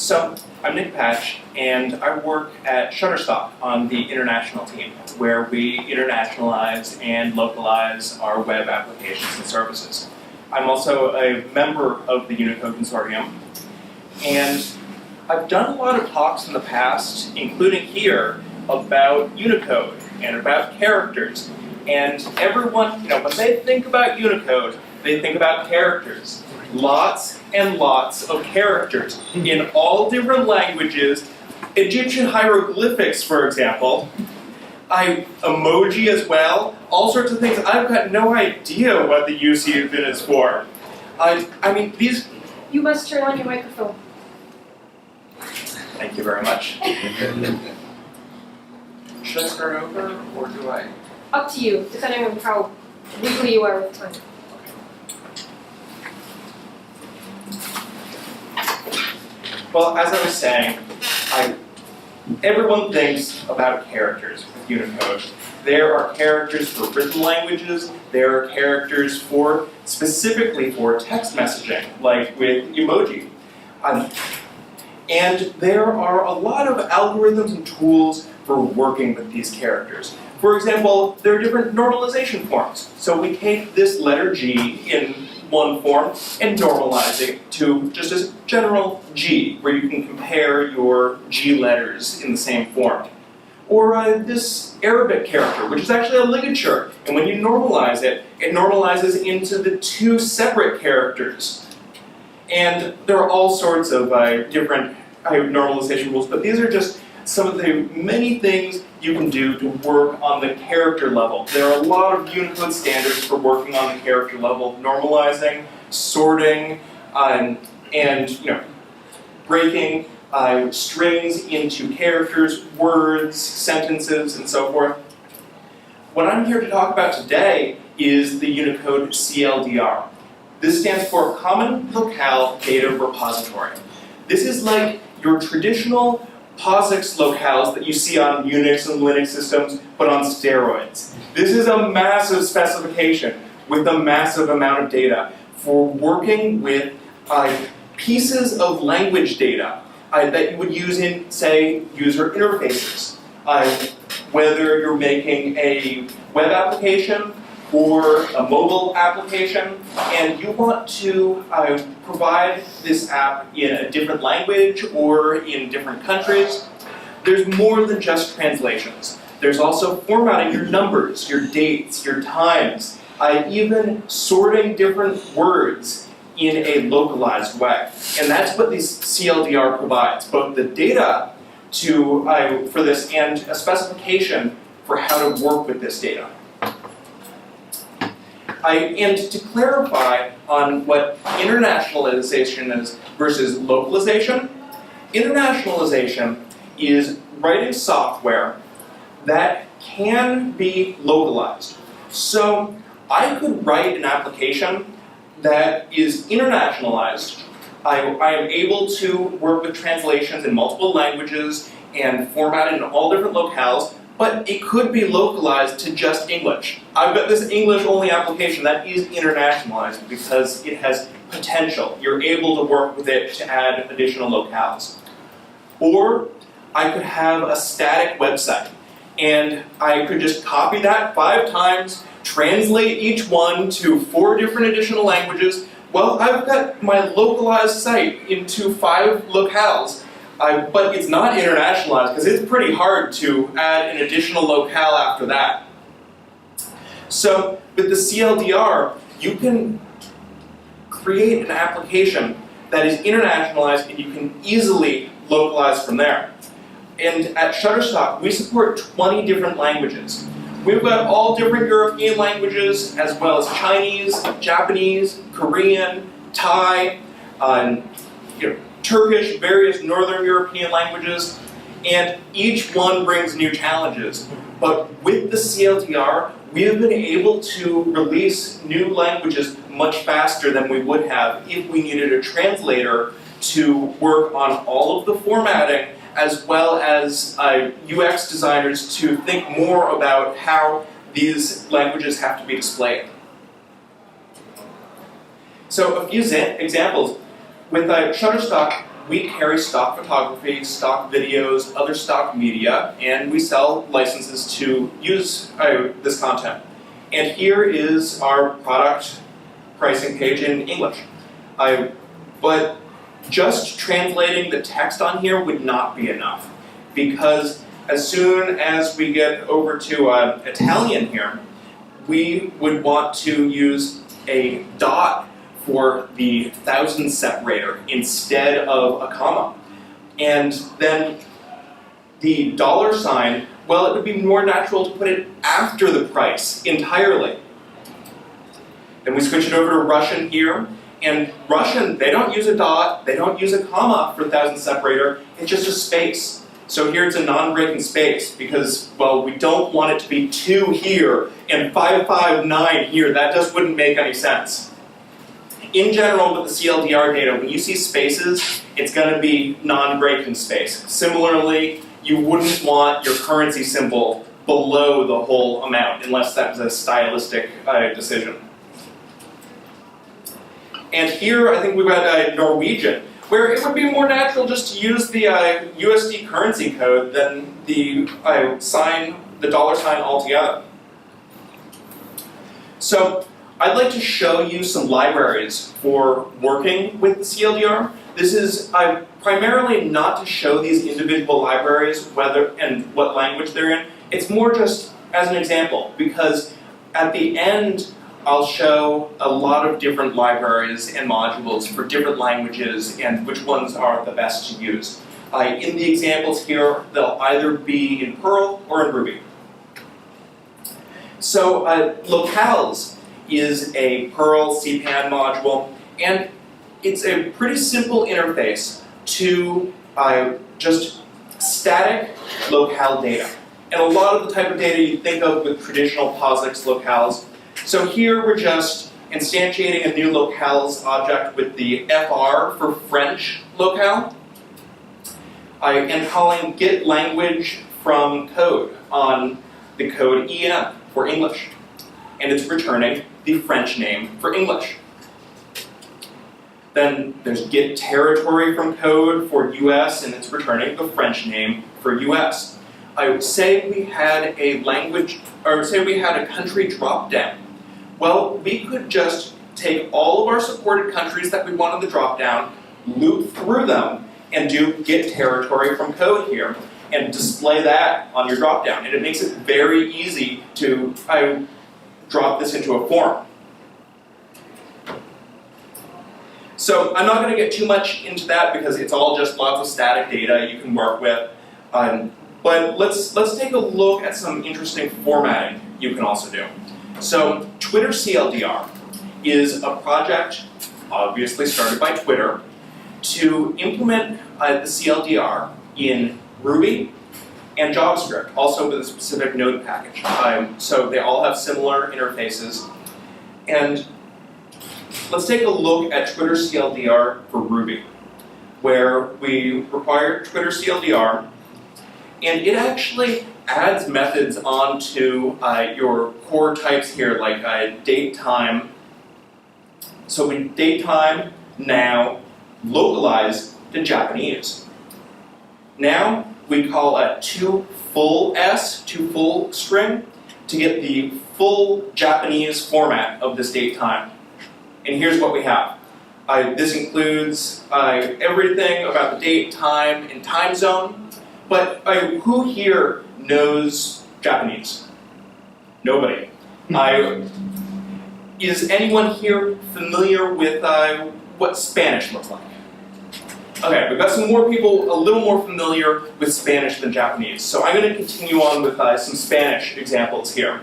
So, I'm Nick Patch, and I work at Shutterstock on the international team, where we internationalize and localize our web applications and services. I'm also a member of the Unicode consortium, and I've done a lot of talks in the past, including here, about Unicode and about characters. And everyone, when they think about Unicode, they think about characters. Lots and lots of characters in all different languages. Egyptian hieroglyphics, for example. Emoji as well. All sorts of things. I've got no idea what the use of it is for. I mean, these... You must turn on your microphone. Thank you very much. Should I start over, or do I? Up to you, depending on how legally you are with time. Well, as I was saying, everyone thinks about characters with Unicode. There are characters for written languages, there are characters specifically for text messaging, like with emoji. And there are a lot of algorithms and tools for working with these characters. For example, there are different normalization forms. So we take this letter G in one form and normalize it to just a general G, where you can compare your G letters in the same form. Or this Arabic character, which is actually a ligature, and when you normalize it, it normalizes into the two separate characters. And there are all sorts of different normalization rules, but these are just some of the many things you can do to work on the character level. There are a lot of Unicode standards for working on the character level, normalizing, sorting, and breaking strings into characters, words, sentences, and so forth. What I'm here to talk about today is the Unicode CLDR. This stands for Common Locale Data Repository. This is like your traditional POSIX locales that you see on Unix and Linux systems, but on steroids. This is a massive specification with a massive amount of data for working with pieces of language data that you would use in, say, user interfaces. Whether you're making a web application or a mobile application, and you want to provide this app in a different language or in different countries, there's more than just translations. There's also formatting your numbers, your dates, your times, even sorting different words in a localized way. And that's what this CLDR provides, both the data for this and a specification for how to work with this data. And to clarify on what internationalization is versus localization, internationalization is writing software that can be localized. So I could write an application that is internationalized. I am able to work with translations in multiple languages and format it in all different locales, but it could be localized to just English. I've got this English-only application that is internationalized because it has potential. You're able to work with it to add additional locales. Or I could have a static website, and I could just copy that 5 times, translate each one to 4 different additional languages. Well, I've got my localized site into 5 locales. But it's not internationalized because it's pretty hard to add an additional locale after that. So with the CLDR, you can create an application that is internationalized and you can easily localize from there. And at Shutterstock, we support 20 different languages. We've got all different European languages, as well as Chinese, Japanese, Korean, Thai, Turkish, various Northern European languages, and each one brings new challenges. But with the CLDR, we have been able to release new languages much faster than we would have if we needed a translator to work on all of the formatting, as well as UX designers to think more about how these languages have to be displayed. So a few examples. With Shutterstock, we carry stock photography, stock videos, other stock media, and we sell licenses to use this content. And here is our product pricing page in English. But just translating the text on here would not be enough, because as soon as we get over to Italian here, we would want to use a dot for the thousand separator instead of a comma. And then the $sign, well, it would be more natural to put it after the price entirely. Then we switch it over to Russian here, and Russian, they don't use a dot, they don't use a comma for thousand separator, it's just a space. So here it's a non-breaking space because, well, we don't want it to be 2 here and 559 here. That just wouldn't make any sense. In general, with the CLDR data, when you see spaces, it's going to be non-breaking space. Similarly, you wouldn't want your currency symbol below the whole amount unless that was a stylistic decision. And here, I think we've got Norwegian, where it would be more natural just to use the USD currency code than the sign altogether. So I'd like to show you some libraries for working with the CLDR. This is primarily not to show these individual libraries whether and what language they're in. It's more just as an example, because at the end I'll show a lot of different libraries and modules for different languages and which ones are the best to use. In the examples here, they'll either be in Perl or in Ruby. So Locales is a Perl CPAN module, and it's a pretty simple interface to just static locale data. And a lot of the type of data you think of with traditional POSIX locales. So here we're just instantiating a new locales object with the FR for French locale, and calling get language from code on the code EN for English. And it's returning the French name for English. Then there's get territory from code for US, and it's returning the French name for US. I would say we had a language, or say we had a country drop-down. Well, we could just take all of our supported countries that we want on the drop-down, loop through them, and do get territory from code here, and display that on your drop-down. And it makes it very easy to drop this into a form. So I'm not going to get too much into that because it's all just lots of static data you can work with. But let's take a look at some interesting formatting you can also do. So Twitter CLDR is a project, obviously started by Twitter, to implement the CLDR in Ruby and JavaScript, also with a specific node package. So they all have similar interfaces. And let's take a look at Twitter CLDR for Ruby, where we require Twitter CLDR, and it actually adds methods onto your core types here, like date time. So we date time now localize to Japanese. Now we call a to full string to get the full Japanese format of this date time. And here's what we have. This includes everything about the date, time, and time zone. But who here knows Japanese? Nobody. Is anyone here familiar with what Spanish looks like? Okay, we've got some more people a little more familiar with Spanish than Japanese. So I'm going to continue on with some Spanish examples here.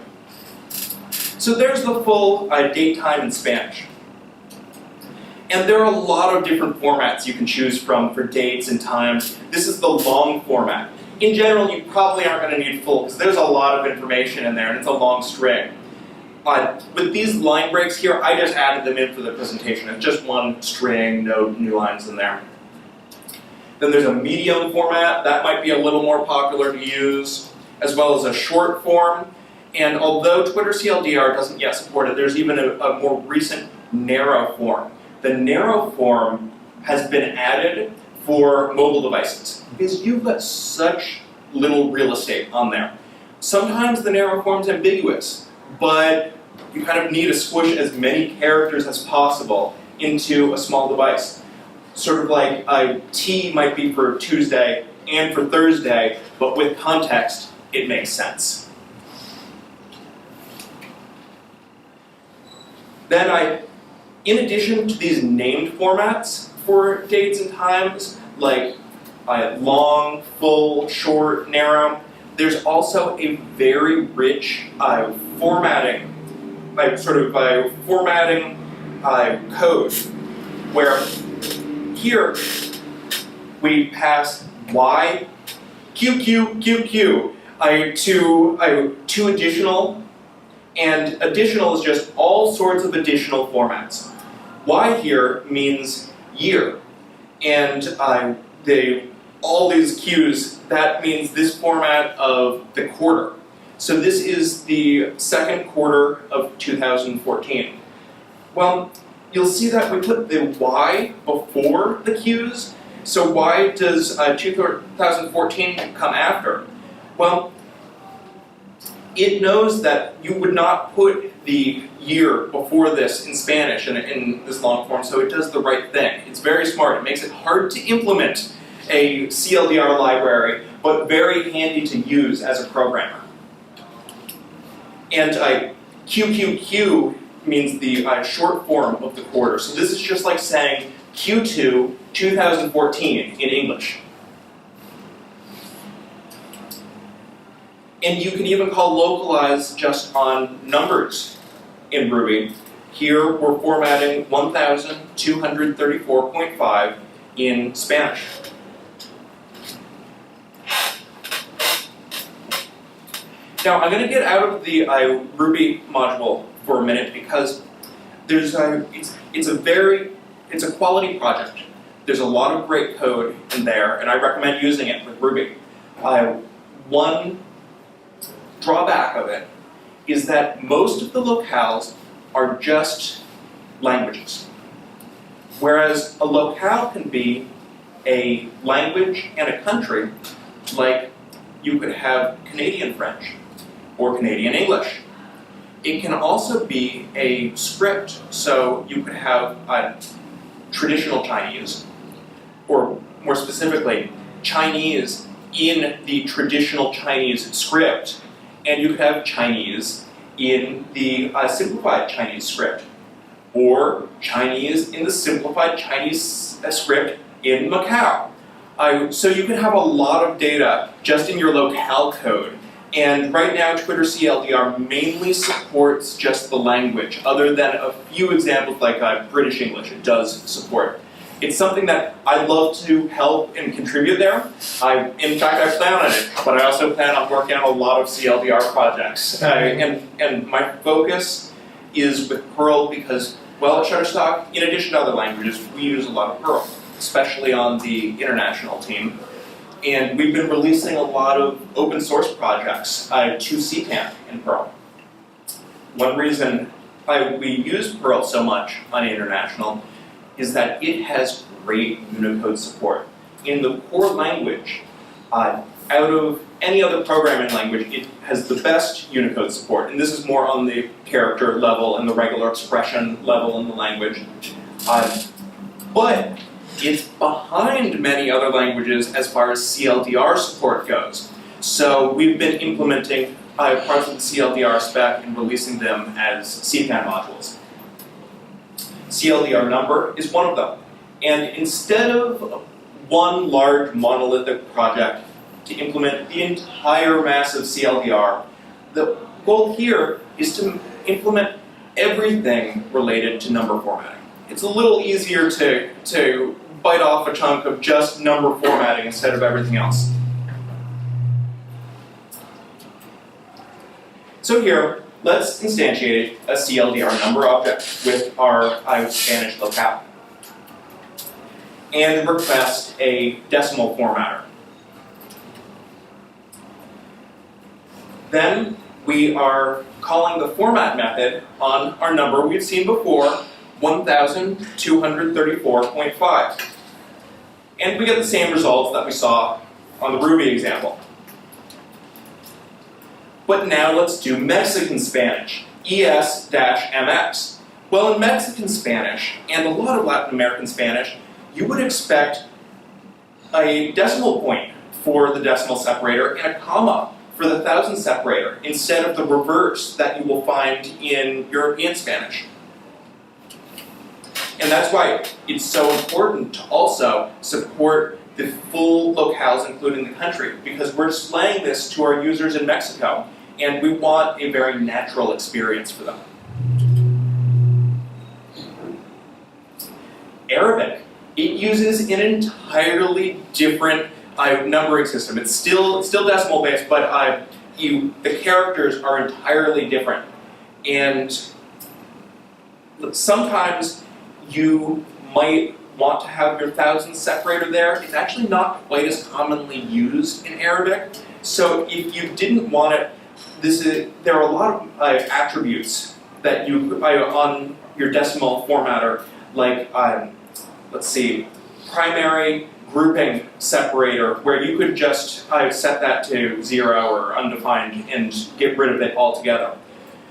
So there's the full date time in Spanish. And there are a lot of different formats you can choose from for dates and times. This is the long format. In general, you probably aren't going to need full, because there's a lot of information in there, and it's a long string. With these line breaks here, I just added them in for the presentation. It's just one string, no new lines in there. Then there's a medium format. That might be a little more popular to use, as well as a short form. And although Twitter CLDR doesn't yet support it, there's even a more recent narrow form. The narrow form has been added for mobile devices, because you've got such little real estate on there. Sometimes the narrow form's ambiguous, but you kind of need to squish as many characters as possible into a small device. Sort of like a T might be for Tuesday and for Thursday, but with context, it makes sense. Then in addition to these named formats for dates and times, like long, full, short, narrow, there's also a very rich formatting code, where here we pass Y, Q, Q, Q, Q to additional, and additional is just all sorts of additional formats. Y here means year, and all these Qs, that means this format of the quarter. So this is the second quarter of 2014. Well, you'll see that we put the Y before the Qs. So why does 2014 come after? Well, it knows that you would not put the year before this in Spanish in this long form, so it does the right thing. It's very smart. It makes it hard to implement a CLDR library, but very handy to use as a programmer. And QQQ means the short form of the quarter. So this is just like saying Q2 2014 in English. And you can even call localize just on numbers in Ruby. Here we're formatting 1234.5 in Spanish. Now I'm going to get out of the Ruby module for a minute because there's it's a quality project. There's a lot of great code in there, and I recommend using it with Ruby. One drawback of it is that most of the locales are just languages, whereas a locale can be a language and a country, like you could have Canadian French or Canadian English. It can also be a script, so you could have traditional Chinese, or more specifically, Chinese in the traditional Chinese script, and you could have Chinese in the simplified Chinese script, or Chinese in the simplified Chinese script in Macau. So you can have a lot of data just in your locale code. And right now, Twitter CLDR mainly supports just the language, other than a few examples like British English it does support. It's something that I'd love to help and contribute there. In fact, I plan on it, but I also plan on working on a lot of CLDR projects. And my focus is with Perl because, well, at Shutterstock, in addition to other languages, we use a lot of Perl, especially on the international team. And we've been releasing a lot of open source projects to CTAN in Perl. One reason we use Perl so much on international is that it has great Unicode support. In the core language, out of any other programming language, it has the best Unicode support. And this is more on the character level and the regular expression level in the language. But it's behind many other languages as far as CLDR support goes. So we've been implementing parts of the CLDR spec and releasing them as CPAN modules. CLDR number is one of them. And instead of one large monolithic project to implement the entire massive CLDR, the goal here is to implement everything related to number formatting. It's a little easier to bite off a chunk of just number formatting instead of everything else. So here, let's instantiate a CLDR number object with our Spanish locale and request a decimal formatter. Then we are calling the format method on our number we've seen before, 1234.5. And we get the same results that we saw on the Ruby example. But now let's do Mexican Spanish, ES-MX. Well, in Mexican Spanish, and a lot of Latin American Spanish, you would expect a decimal point for the decimal separator and a comma for the thousand separator, instead of the reverse that you will find in European Spanish. And that's why it's so important to also support the full locales, including the country, because we're displaying this to our users in Mexico, and we want a very natural experience for them. Arabic. It uses an entirely different numbering system. It's still decimal based, but the characters are entirely different. And sometimes you might want to have your thousand separator there. It's actually not quite as commonly used in Arabic. So if you didn't want it, there are a lot of attributes that you on your decimal formatter, like let's see, primary grouping separator, where you could just set that to 0 or undefined and get rid of it altogether.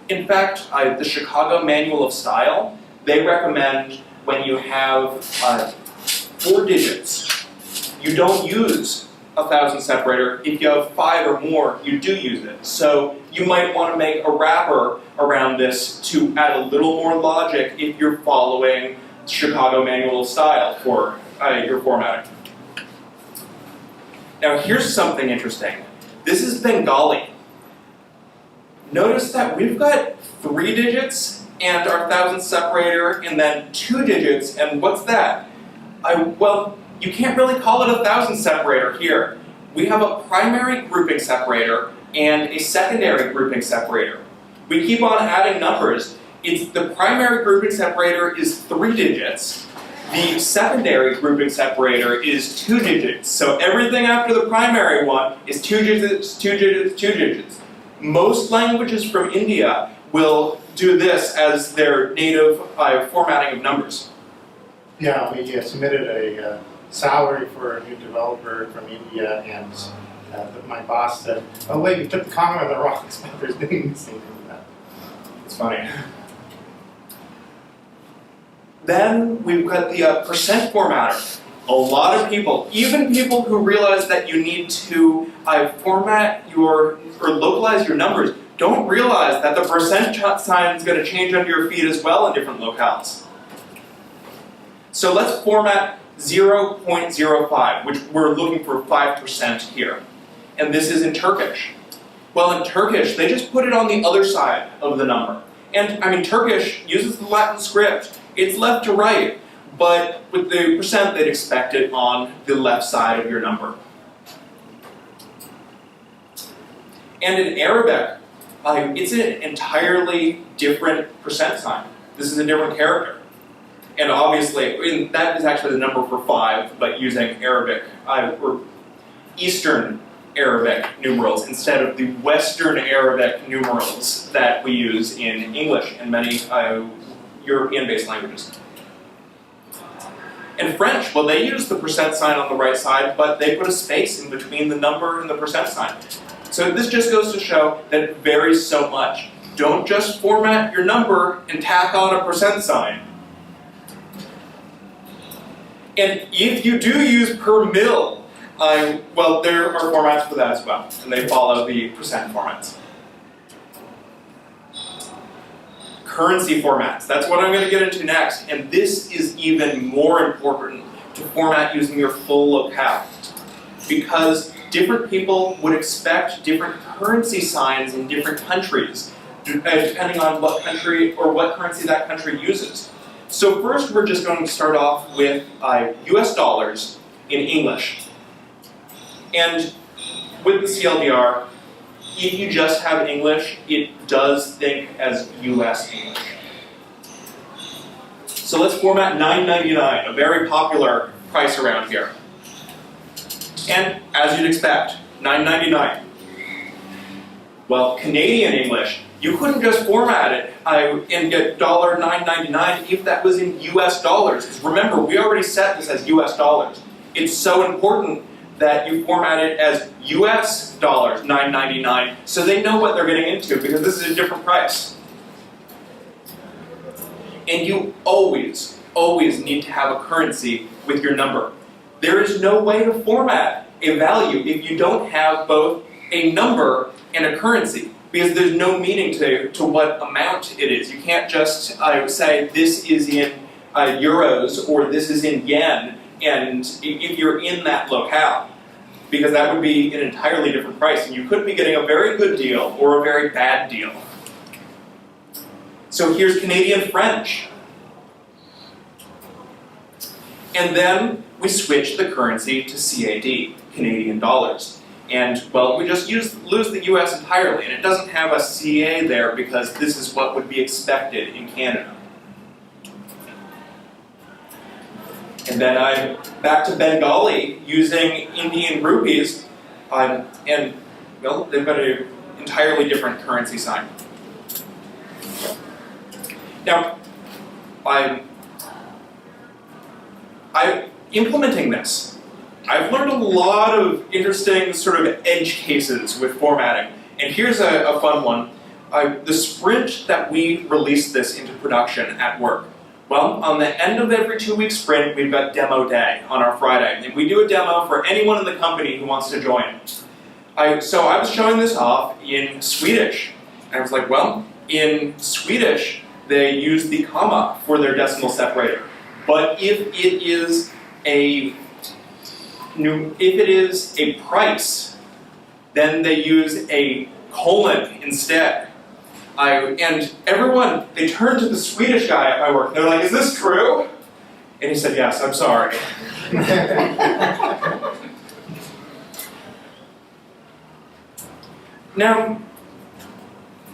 In fact, the Chicago Manual of Style, they recommend when you have 4 digits, you don't use a thousand separator. If you have 5 or more, you do use it. So you might want to make a wrapper around this to add a little more logic if you're following Chicago Manual of Style for your formatting. Now here's something interesting. This is Bengali. Notice that we've got 3 digits and our thousand separator, and then 2 digits, and what's that? Well, you can't really call it a thousand separator here. We have a primary grouping separator and a secondary grouping separator. We keep on adding numbers. The primary grouping separator is 3 digits. The secondary grouping separator is 2 digits. So everything after the primary one is 2 digits, 2 digits, 2 digits. Most languages from India will do this as their native formatting of numbers. Yeah, we submitted a salary for a new developer from India, and my boss said, "Oh wait, you put the comma on the wrong spot. There's doing the same thing with that." It's funny. Then we've got the percent formatter. A lot of people, even people who realize that you need to format or localize your numbers, don't realize that the percent sign is going to change under your feet as well in different locales. So let's format 0.05, which we're looking for 5% here. And this is in Turkish. Well, in Turkish, they just put it on the other side of the number. And I mean, Turkish uses the Latin script. It's left to right, but with the percent, they'd expect it on the left side of your number. And in Arabic, it's an entirely different percent sign. This is a different character. And obviously, that is actually the number for 5, but using Arabic, or Eastern Arabic numerals instead of the Western Arabic numerals that we use in English and many European-based languages. In French, well, they use the percent sign on the right side, but they put a space in between the number and the percent sign. So this just goes to show that it varies so much. Don't just format your number and tack on a percent sign. And if you do use per mil, well, there are formats for that as well, and they follow the percent formats. Currency formats, that's what I'm going to get into next, and this is even more important to format using your full locale, because different people would expect different currency signs in different countries, depending on what country or what currency that country uses. So first, we're just going to start off with US dollars in English. And with the CLDR, if you just have English, it does think as US English. So let's format $9.99, a very popular price around here. And as you'd expect, $9.99. Well, Canadian English, you couldn't just format it and get $9.99 if that was in US dollars. Because remember, we already set this as US dollars. it's so important that you format it as US dollars, $9.99, so they know what they're getting into, because this is a different price. And you always need to have a currency with your number. There is no way to format a value if you don't have both a number and a currency, because there's no meaning to what amount it is. You can't just say this is in euros or this is in yen, and if you're in that locale, because that would be an entirely different price, and you could be getting a very good deal or a very bad deal. So here's Canadian French. And then we switch the currency to CAD, Canadian dollars. And, well, we just lose the US entirely, and it doesn't have a CA there because this is what would be expected in Canada. And then I'm back to Bengali using Indian rupees, and, well, they've got an entirely different currency sign. Now, I'm implementing this. I've learned a lot of interesting sort of edge cases with formatting, and here's a fun one. The sprint that we released this into production at work. Well, on the end of every 2-week sprint, we've got demo day on our Friday, and we do a demo for anyone in the company who wants to join. So I was showing this off in Swedish, and I was like, well, in Swedish, they use the comma for their decimal separator. But if it is a price, then they use a colon instead. And everyone, they turned to the Swedish guy at my work. They're like, is this true? And he said, yes, I'm sorry. Now,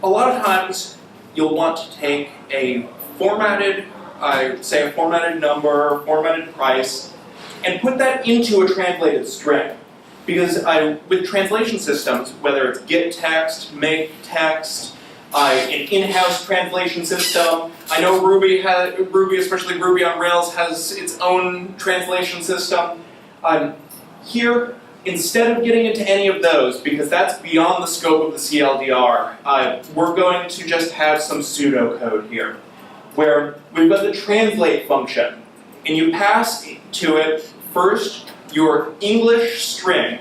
a lot of times you'll want to take a formatted, say a formatted number, formatted price, and put that into a translated string. Because with translation systems, whether it's get text, make text, an in-house translation system. I know Ruby, especially Ruby on Rails, has its own translation system. Here, instead of getting into any of those, because that's beyond the scope of the CLDR, we're going to just have some pseudocode here, where we've got the translate function, and you pass to it first your English string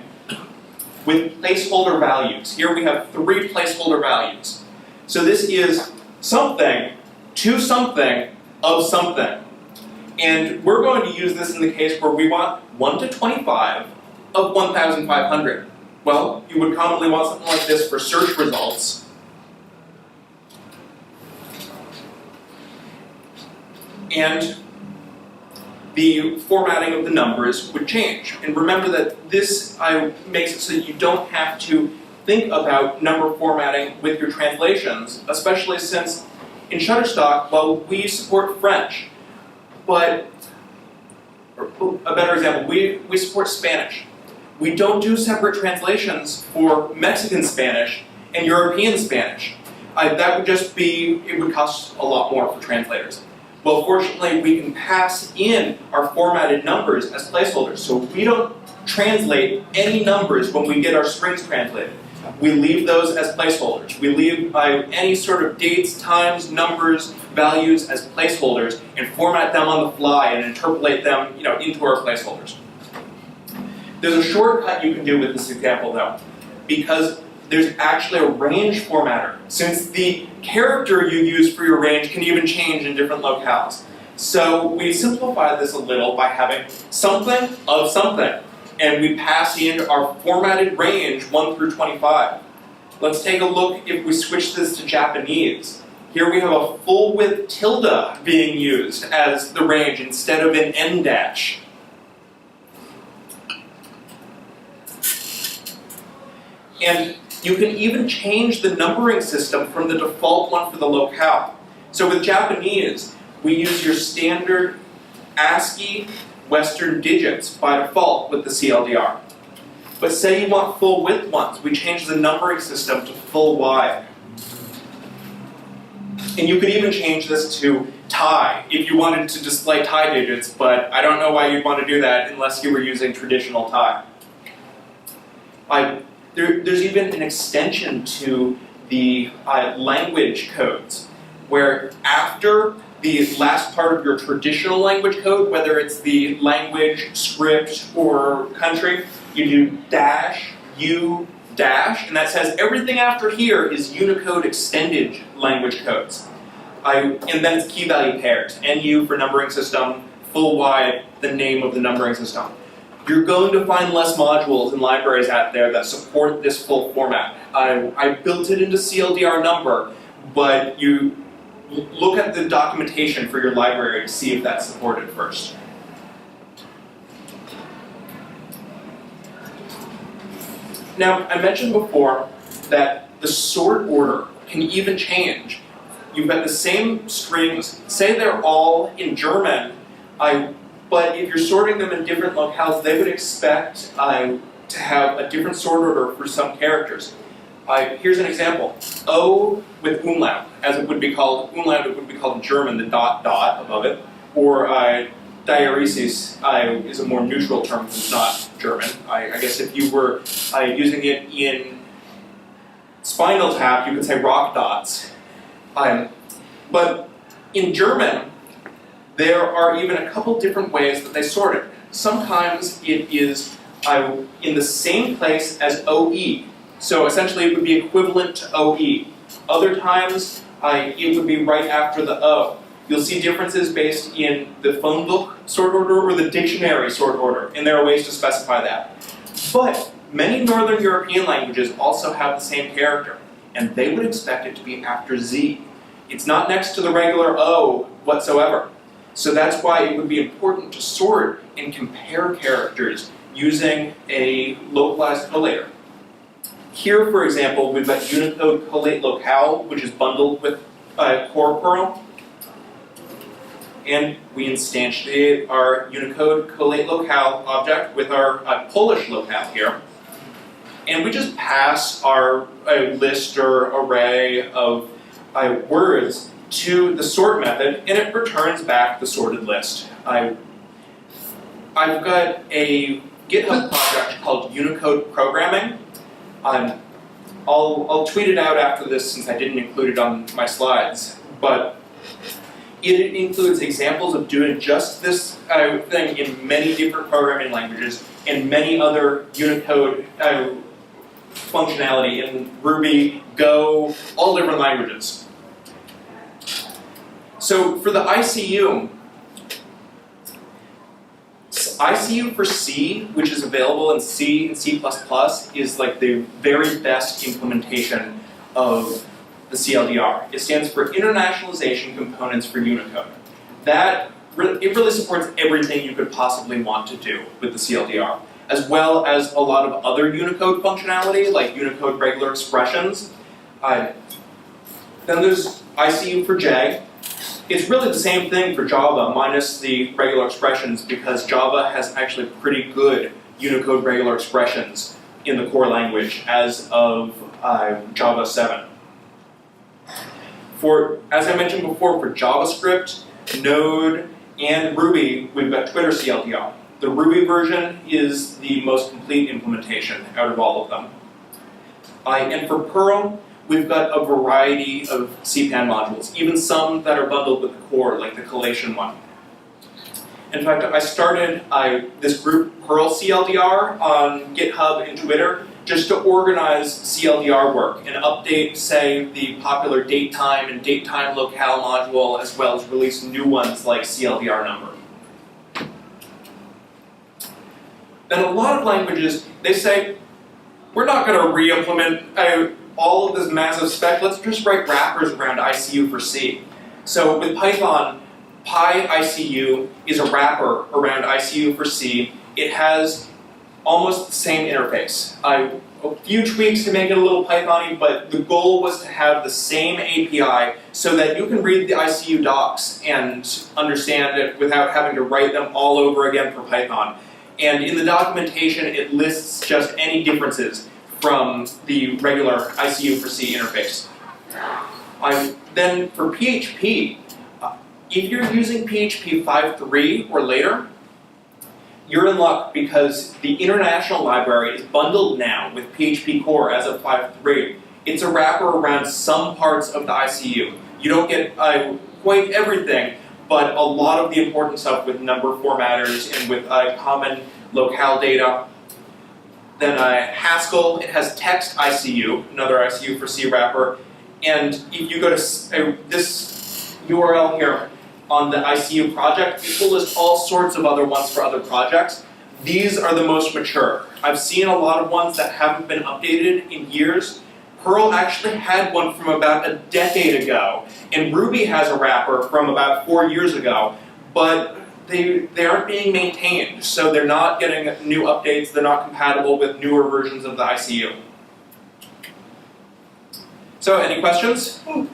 with placeholder values. Here we have 3 placeholder values. So this is something to something of something. And we're going to use this in the case where we want 1 to 25 of 1,500. Well, you would commonly want something like this for search results. And the formatting of the numbers would change. And remember that this makes it so that you don't have to think about number formatting with your translations, especially since in Shutterstock, well, we support French, but, or a better example, we support Spanish. We don't do separate translations for Mexican Spanish and European Spanish. That would just be, it would cost a lot more for translators. Well, fortunately, we can pass in our formatted numbers as placeholders, so we don't translate any numbers when we get our strings translated. We leave those as placeholders. We leave any sort of dates, times, numbers, values as placeholders and format them on the fly and interpolate them, into our placeholders. There's a shortcut you can do with this example though, because there's actually a range formatter, since the character you use for your range can even change in different locales. So we simplify this a little by having something of something. And we pass in our formatted range 1 through 25. Let's take a look if we switch this to Japanese. Here we have a full width tilde being used as the range instead of an en dash. And you can even change the numbering system from the default one for the locale. So with Japanese, we use your standard ASCII Western digits by default with the CLDR. But say you want full width ones, we change the numbering system to full wide. And you could even change this to tie if you wanted to display tie digits, but I don't know why you'd want to do that unless you were using traditional tie. There's even an extension to the language codes, where after the last part of your traditional language code, whether it's the language, script, or country, you do dash, U, dash, and that says everything after here is Unicode extended language codes. And then it's key value pairs, NU for numbering system, full wide, the name of the numbering system. You're going to find less modules and libraries out there that support this full format. I built it into CLDR number, but you look at the documentation for your library to see if that's supported first. Now, I mentioned before that the sort order can even change. You've got the same strings, say they're all in German, but if you're sorting them in different locales, they would expect to have a different sort order for some characters. Here's an example. O with umlaut, as it would be called, umlaut it would be called in German, the dot dot above it, or diaresis is a more neutral term because it's not German. I guess if you were using it in Spinal Tap, you could say rock dots. But in German, there are even a couple different ways that they sort it. Sometimes it is in the same place as OE. So essentially it would be equivalent to OE. Other times it would be right after the O. You'll see differences based in the phone book sort order or the dictionary sort order, and there are ways to specify that. But many Northern European languages also have the same character, and they would expect it to be after Z. It's not next to the regular O whatsoever. So that's why it would be important to sort and compare characters using a localized collator. Here, for example, we've got Unicode collate locale, which is bundled with core Perl. And we instantiate our Unicode collate locale object with our Polish locale here. And we just pass our list or array of words to the sort method, and it returns back the sorted list. I've got a GitHub project called Unicode Programming. I'll tweet it out after this since I didn't include it on my slides, but it includes examples of doing just this thing in many different programming languages and many other Unicode functionality in Ruby, Go, all different languages. So for the ICU for C, which is available in C and C++, is like the very best implementation of the CLDR. It stands for Internationalization Components for Unicode. It really supports everything you could possibly want to do with the CLDR, as well as a lot of other Unicode functionality, like Unicode regular expressions. Then there's ICU for J. It's really the same thing for Java, minus the regular expressions, because Java has actually pretty good Unicode regular expressions in the core language as of Java 7. As I mentioned before, for JavaScript, Node, and Ruby, we've got Twitter CLDR. The Ruby version is the most complete implementation out of all of them. And for Perl, we've got a variety of CPAN modules, even some that are bundled with the core, like the collation one. In fact, I started this group Perl CLDR on GitHub and Twitter just to organize CLDR work and update, say, the popular datetime and datetime locale module, as well as release new ones like CLDR number. Then a lot of languages, they say, we're not going to re-implement all of this massive spec, let's just write wrappers around ICU for C. So with Python, PyICU is a wrapper around ICU for C. It has almost the same interface. A few tweaks to make it a little Python-y, but the goal was to have the same API so that you can read the ICU docs and understand it without having to write them all over again for Python. And in the documentation, it lists just any differences from the regular ICU for C interface. Then for PHP, if you're using PHP 5.3 or later, you're in luck because the international library is bundled now with PHP core as of 5.3. It's a wrapper around some parts of the ICU. You don't get quite everything, but a lot of the important stuff with number formatters and with common locale data. Then Haskell, it has text ICU, another ICU for C wrapper. And if you go to this URL here on the ICU project, it will list all sorts of other ones for other projects. These are the most mature. I've seen a lot of ones that haven't been updated in years. Perl actually had one from about a decade ago, and Ruby has a wrapper from about 4 years ago, but they aren't being maintained, so they're not getting new updates, they're not compatible with newer versions of the ICU. So, any questions? What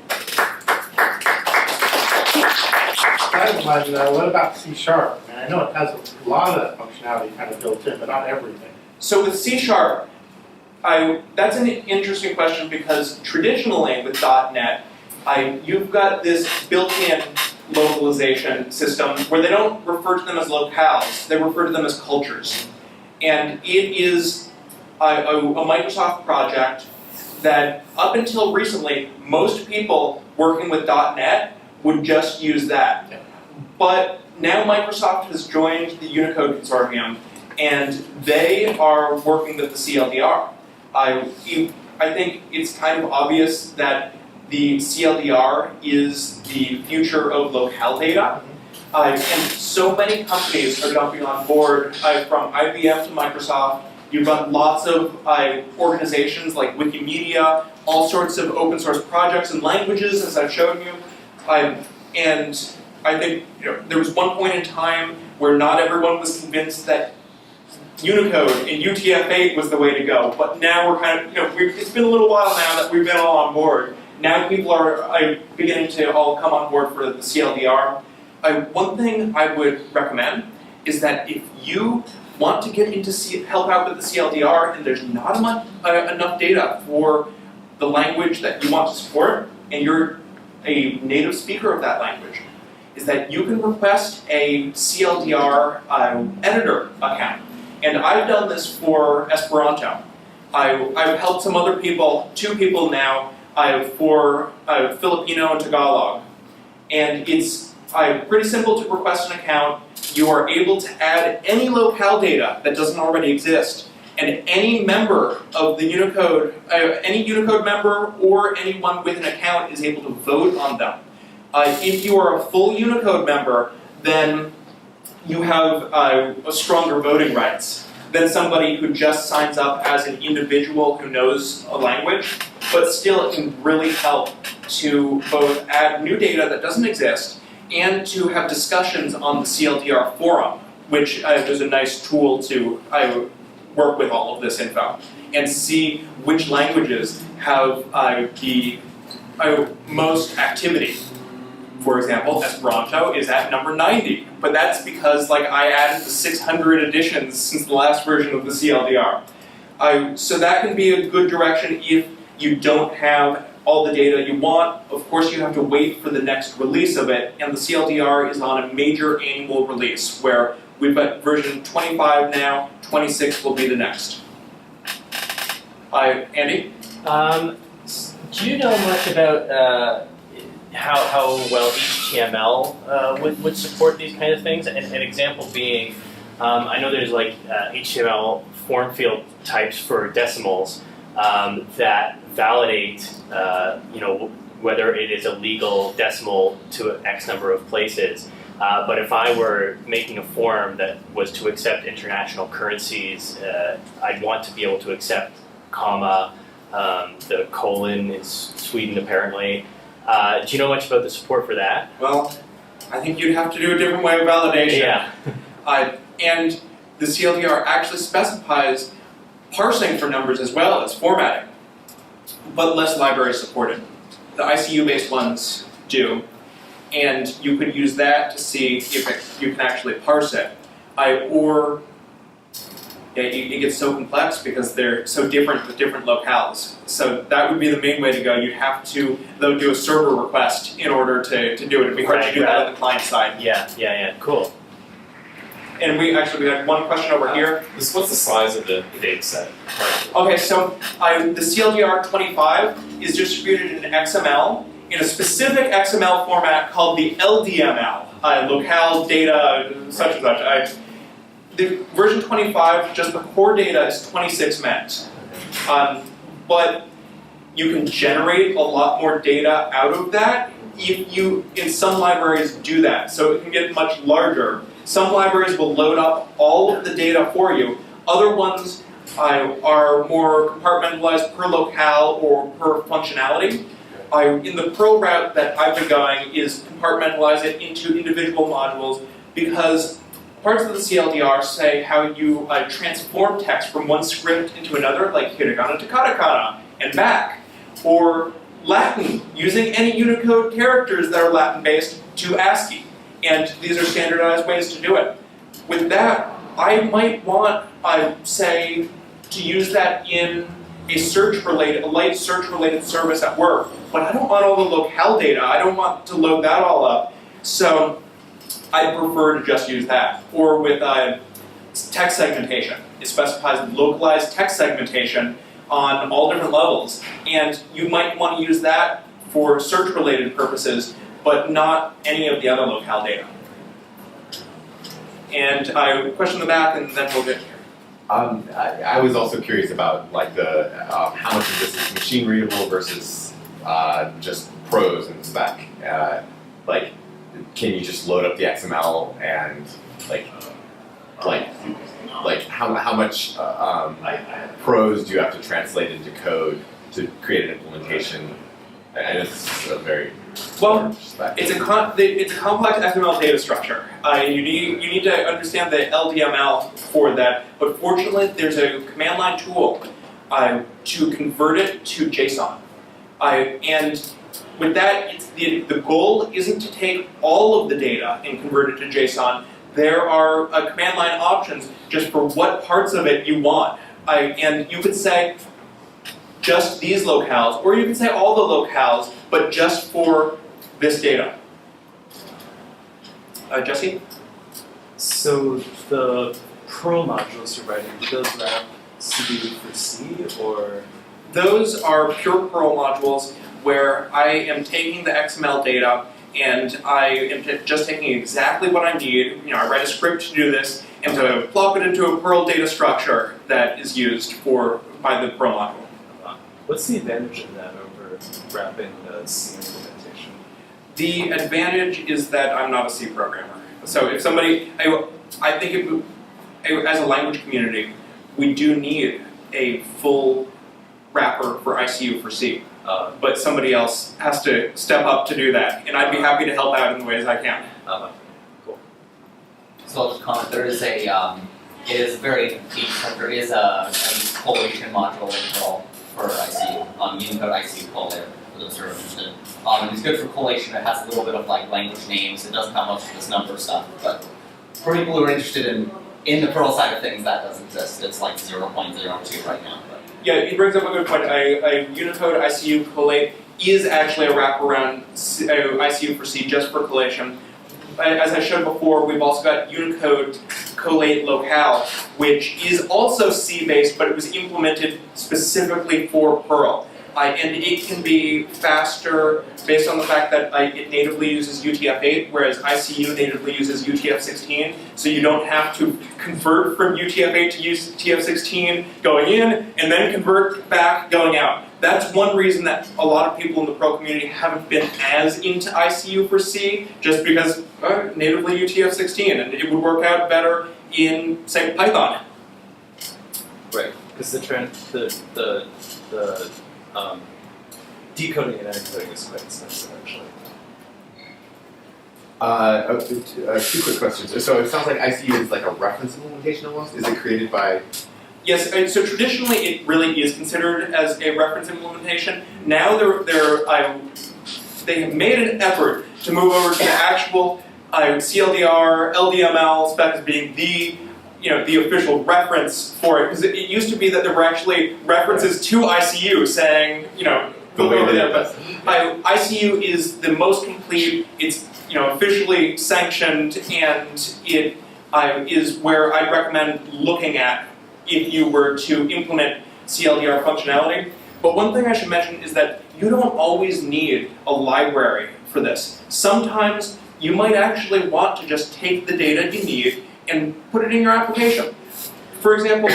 about C#? I know it has a lot of that functionality kind of built in, but not everything. So with C#, that's an interesting question because traditionally with .NET, you've got this built-in localization system where they don't refer to them as locales, they refer to them as cultures. And it is a Microsoft project that up until recently, most people working with .NET would just use that. But now Microsoft has joined the Unicode consortium and they are working with the CLDR. I think it's kind of obvious that the CLDR is the future of locale data. And so many companies are jumping on board, from IBM to Microsoft. You've got lots of organizations like Wikimedia, all sorts of open source projects and languages, as I've shown you. And I think there was one point in time where not everyone was convinced that Unicode and UTF-8 was the way to go, but now we're kind of, it's been a little while now that we've been all on board. Now people are beginning to all come on board for the CLDR. One thing I would recommend is that if you want to get into help out with the CLDR and there's not enough data for the language that you want to support, and you're a native speaker of that language, is that you can request a CLDR editor account. And I've done this for Esperanto. I've helped some other people, 2 people now, for Filipino and Tagalog. And it's pretty simple to request an account. You are able to add any locale data that doesn't already exist. And any member of the Unicode, any Unicode member or anyone with an account is able to vote on them. If you are a full Unicode member, then you have stronger voting rights than somebody who just signs up as an individual who knows a language, but still it can really help to both add new data that doesn't exist and to have discussions on the CLDR forum, which is a nice tool to work with all of this info and see which languages have the most activity. For example, Esperanto is at number 90, but that's because I added the 600 additions since the last version of the CLDR. So that can be a good direction if you don't have all the data you want. Of course, you have to wait for the next release of it, and the CLDR is on a major annual release, where we've got version 25 now, 26 will be the next. Andy? Do you know much about how well HTML would support these kind of things? And an example being, I know there's HTML form field types for decimals that validate, whether it is a legal decimal to X number of places. But if I were making a form that was to accept international currencies, I'd want to be able to accept comma. The colon is Sweden apparently. Do you know much about the support for that? Well, I think you'd have to do a different way of validation. Yeah. And the CLDR actually specifies parsing for numbers as well as formatting, but less libraries support it. The ICU-based ones do, and you could use that to see if you can actually parse it. it gets so complex because they're so different with different locales. So that would be the main way to go. You'd have to, though, do a server request in order to do it. It'd be hard to do that on the client side. Yeah, cool. And we had one question over here. What's the size of the data set? Okay, so the CLDR 25 is distributed in XML in a specific XML format called the LDML, locale data such and such. The version 25, just the core data is 26 megs. But you can generate a lot more data out of that if you, in some libraries, do that. So it can get much larger. Some libraries will load up all of the data for you. Other ones are more compartmentalized per locale or per functionality. In the Perl route that I've been going is compartmentalize it into individual modules because parts of the CLDR say how you transform text from one script into another, like hiragana to katakana, and back. Or Latin, using any Unicode characters that are Latin-based to ASCII. And these are standardized ways to do it. With that, I might want, say, to use that in a light search-related service at work. But I don't want all the locale data. I don't want to load that all up. So I prefer to just use that. Or with text segmentation. It specifies localized text segmentation on all different levels. And you might want to use that for search-related purposes, but not any of the other locale data. And I question in the back, and then we'll get here. I was also curious about like the how much of this is machine readable versus just prose and spec. Like, can you just load up the XML and like how much prose do you have to translate into code to create an implementation? I know this is a very well, spec. it's a complex XML data structure. You need to understand the LDML for that. But fortunately, there's a command line tool to convert it to JSON. And with that, the goal isn't to take all of the data and convert it to JSON. There are command line options just for what parts of it you want. And you could say just these locales, or you can say all the locales, but just for this data. Jesse? So the Perl modules you're writing, do those wrap C for C, or? Those are pure Perl modules where I am taking the XML data and I am just taking exactly what I need. I write a script to do this and to plop it into a Perl data structure that is used by the Perl module. What's the advantage of that over wrapping the C implementation? The advantage is that I'm not a C programmer. So if somebody, I think as a language community, we do need a full wrapper for ICU for C. But somebody else has to step up to do that, and I'd be happy to help out in the ways I can. Cool. So I'll just comment, there is it is very deep, but there is a collation module in Perl for ICU, Unicode ICU collator, for those who are interested. It's good for collation. It has a little bit of like language names. It doesn't have much of this number stuff, but for people who are interested in the Perl side of things, that does exist. It's like 0.02 right now. But. Yeah, it brings up a good point. Unicode ICU collate is actually a wraparound ICU for C just for collation. As I showed before, we've also got Unicode collate locale, which is also C-based, but it was implemented specifically for Perl. And it can be faster based on the fact that it natively uses UTF-8, whereas ICU natively uses UTF-16. So you don't have to convert from UTF-8 to UTF-16 going in, and then convert back going out. That's one reason that a lot of people in the Perl community haven't been as into ICU for C, just because natively UTF-16, and it would work out better in, say, Python. Right, because the decoding and encoding is quite expensive, actually. Two quick questions. So it sounds like ICU is like a reference implementation almost. Is it created by? Yes, so traditionally it really is considered as a reference implementation. Now they have made an effort to move over to the actual CLDR, LDML spec as being the the official reference for it, because it used to be that there were actually references to ICU saying, look over there, but ICU is the most complete, it's officially sanctioned, and it is where I'd recommend looking at if you were to implement CLDR functionality. But one thing I should mention is that you don't always need a library for this. Sometimes you might actually want to just take the data you need and put it in your application. For example,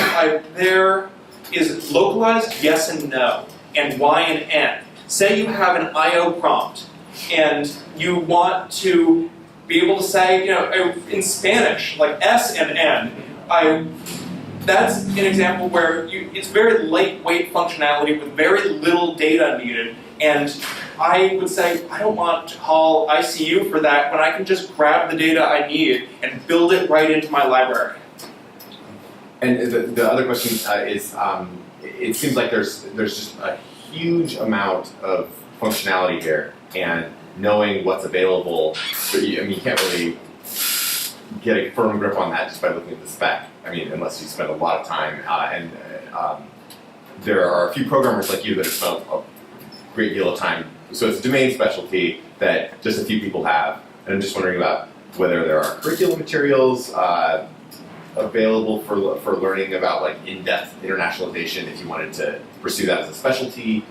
there is localized yes and no, and Y and N. Say you have an IO prompt, and you want to be able to say, in Spanish, like S and N. That's an example where it's very lightweight functionality with very little data needed, and I would say I don't want to call ICU for that when I can just grab the data I need and build it right into my library. And the other question is, it seems like there's just a huge amount of functionality here, and knowing what's available, you can't really get a firm grip on that just by looking at the spec. Unless you spend a lot of time, and there are a few programmers like you that have spent a great deal of time. So it's a domain specialty that just a few people have, and I'm just wondering about whether there are curriculum materials available for learning about in-depth internationalization if you wanted to pursue that as a specialty.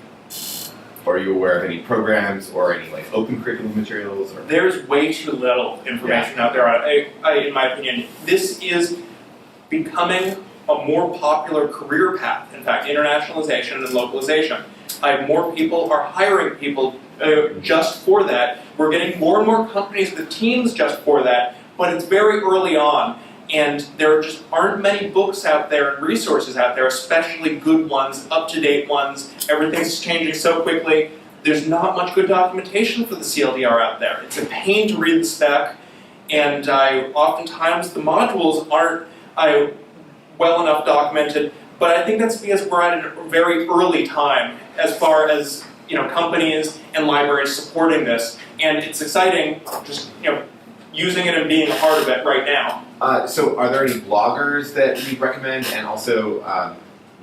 Or are you aware of any programs or any open curriculum materials? Or? There's way too little information out there. In my opinion, this is becoming a more popular career path. In fact, internationalization and localization. More people are hiring people just for that. We're getting more and more companies with teams just for that, but it's very early on. And there just aren't many books out there and resources out there, especially good ones, up-to-date ones. Everything's changing so quickly. There's not much good documentation for the CLDR out there. It's a pain to read the spec, and oftentimes the modules aren't well enough documented. But I think that's because we're at a very early time as far as companies and libraries supporting this, and it's exciting just using it and being a part of it right now. So are there any bloggers that you'd recommend? And also,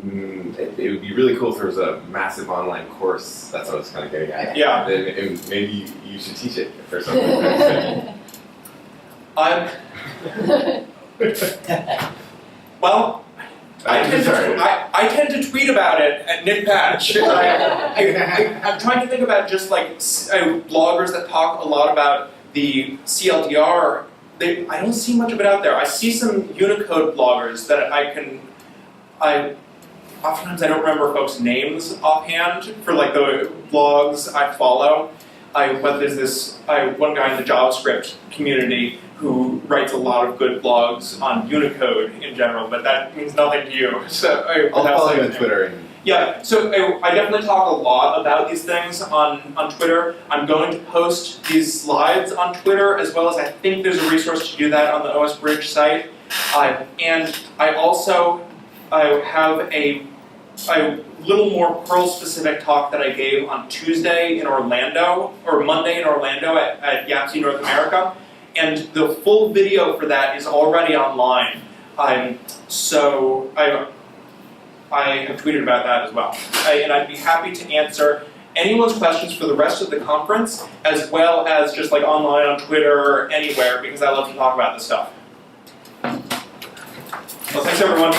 it would be really cool if there was a massive online course. That's what I was kind of getting at. Yeah. Maybe you should teach it for something. Well, I tend to tweet about it at NitPatch. I'm trying to think about just bloggers that talk a lot about the CLDR. I don't see much of it out there. I see some Unicode bloggers that oftentimes I don't remember folks' names offhand for the blogs I follow. But there's this one guy in the JavaScript community who writes a lot of good blogs on Unicode in general, but that means nothing to you. So I'll follow you on Twitter. Yeah, so I definitely talk a lot about these things on Twitter. I'm going to post these slides on Twitter, as well as I think there's a resource to do that on the OS Bridge site. And I also have a little more Perl-specific talk that I gave on Tuesday in Orlando, or Monday in Orlando at YAPC North America. And the full video for that is already online. So I have tweeted about that as well. And I'd be happy to answer anyone's questions for the rest of the conference, as well as just online on Twitter or anywhere, because I love to talk about this stuff. Well, thanks everyone.